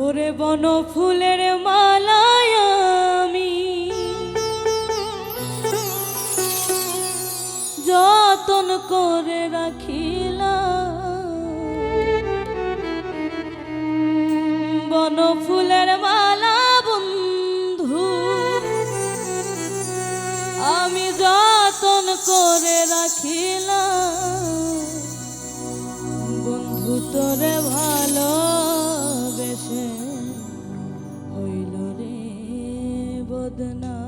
ওরে বন ফুলের মালায় আমি যতন করে রাখিলাম, বন ফুলের মালা বন্ধু আমি যতন করে রাখিলাম, বন্ধু তোরে ভালোবেসে হইল রে বদনাম।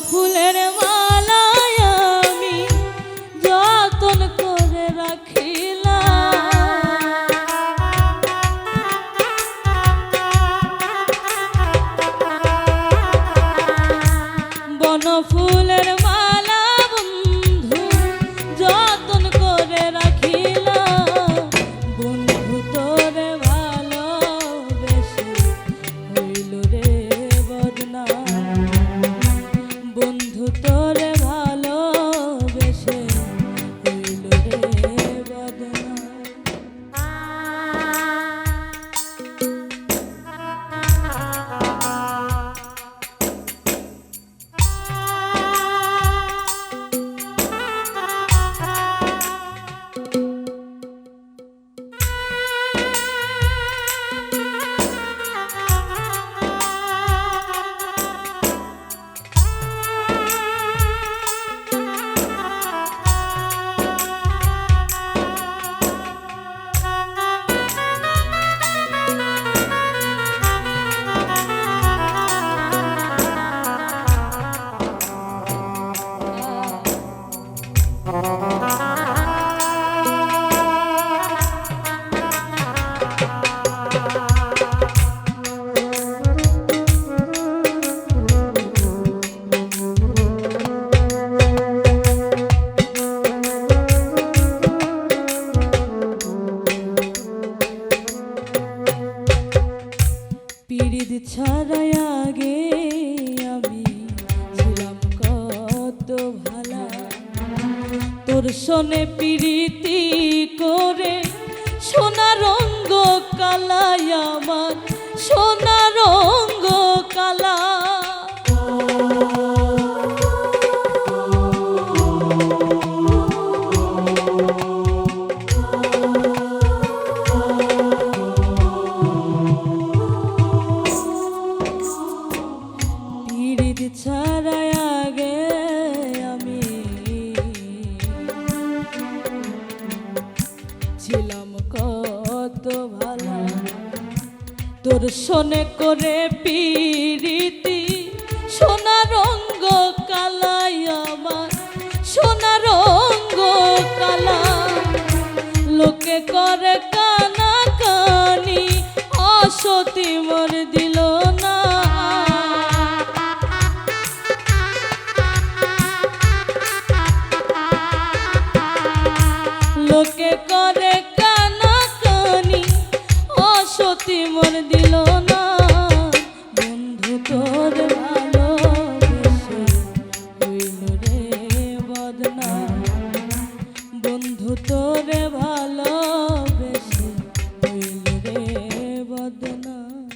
ফুলের মালায় আমি যতন করে রাখিলাম, বন ফুলের মালা বন্ধু যতন করে রাখিলাম, বন্ধু তোরে ভালোবেসে হইল রে বদনাম, বন্ধু তোরে ভালোবেসে হইল রে বদনাম। পিরিত ছাড়াই আগে আমি ছিলাম কত ভালা, তোর সনে পিরিতি করে সোনা রঙ্গ কালাই আমার সোনা রঙ্গ কালা। ছাড়াই আগে আমি ছিলাম কত ভালা, তোর সনে করে পিরিতি সোনা রঙ্গ কালাই আমার সোনা রঙ্গ কালা। লোকে করে কানা কানি অসতি মর দিল না, লোকে করে কানা কানি অসতি মন দিল না, বন্ধু তোর ভালোবেসে হইল রে বদনাম, বন্ধু তোর ভালোবেসে হইল রে বদনাম।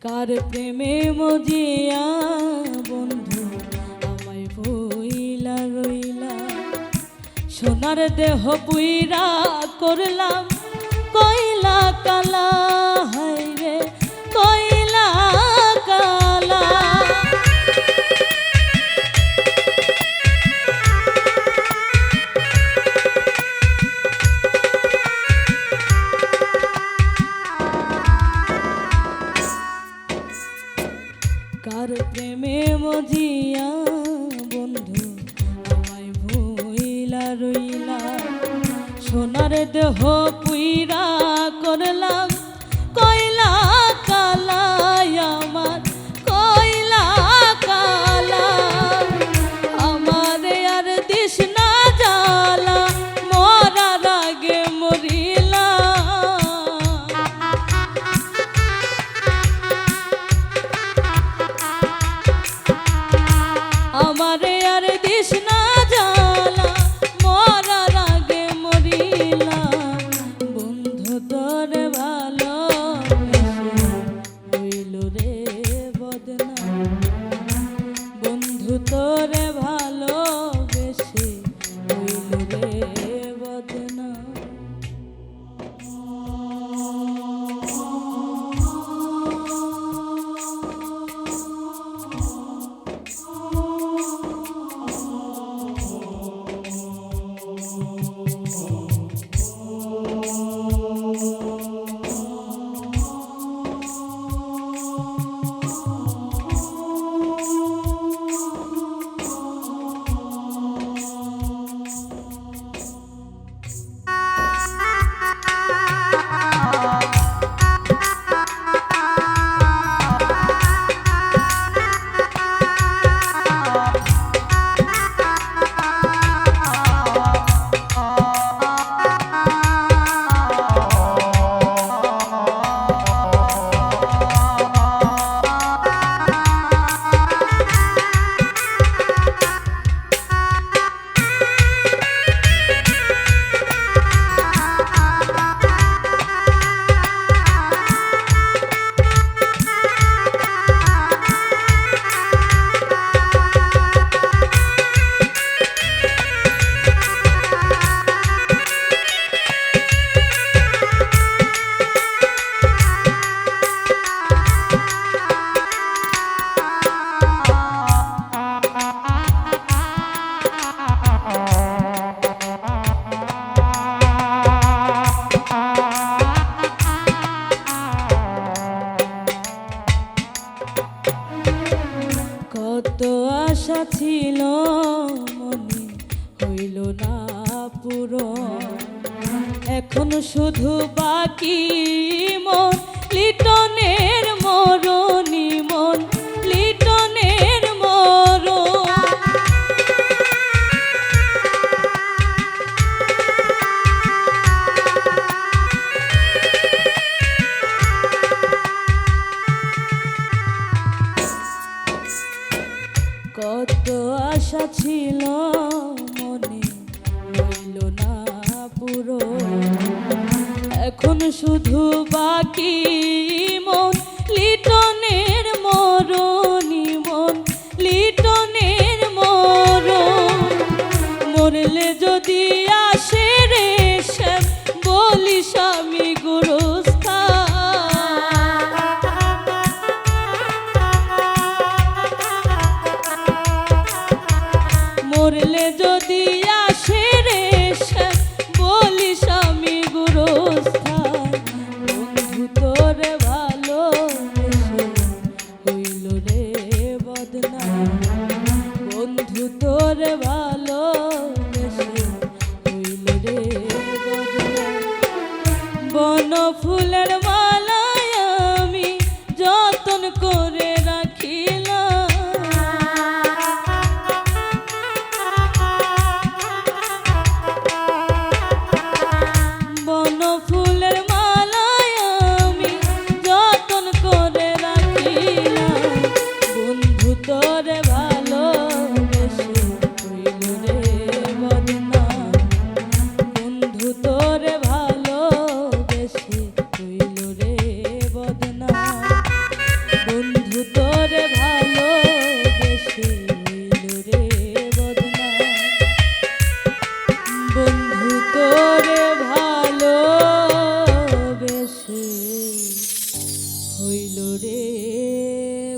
কার প্রেমে মজিয়া বন্ধু আমায় বইলা রইলা, সোনার দেহ পুইরা করলাম কইলা কালা, হায়রে কইলা কালা। কার প্রেমে মজিয়া বন্ধু আমায় ভুইলা রইলা, সোনার দেহ পুইরা করলাম কইলা কালা, আমার কইলা কালা। আমারে আর দিস না জ্বালা, মরার আগে মরিলা। আমারে আর দিস না জ্বালা, মরার আগে মরিলা। বন্ধু তোরে ভালোবেসে হইল রে বদনাম, বন্ধু তোরে ভালোবেসে হইল রে বদনাম। কত আশা ছিল মনে হইল না পুরো, এখন শুধু বাকি মন লিটনের মরণি, মন লিটনের মরণ। কত আশা ছিল মনে হইল না পুরো, এখন শুধু বাকি মন লিটনের মরণি, মন লিটনের মরণ। মরলে যদি আসে রে শ্যাম বলি স্বামী গুরুস্থান, মরলে যদি আসে রে শ্যাম বলি স্বামী গুরুস্থান। বন্ধু তোরে ভালোবেসে হইল রে বদনাম, বন্ধু তোরে ভালো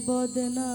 বদনা।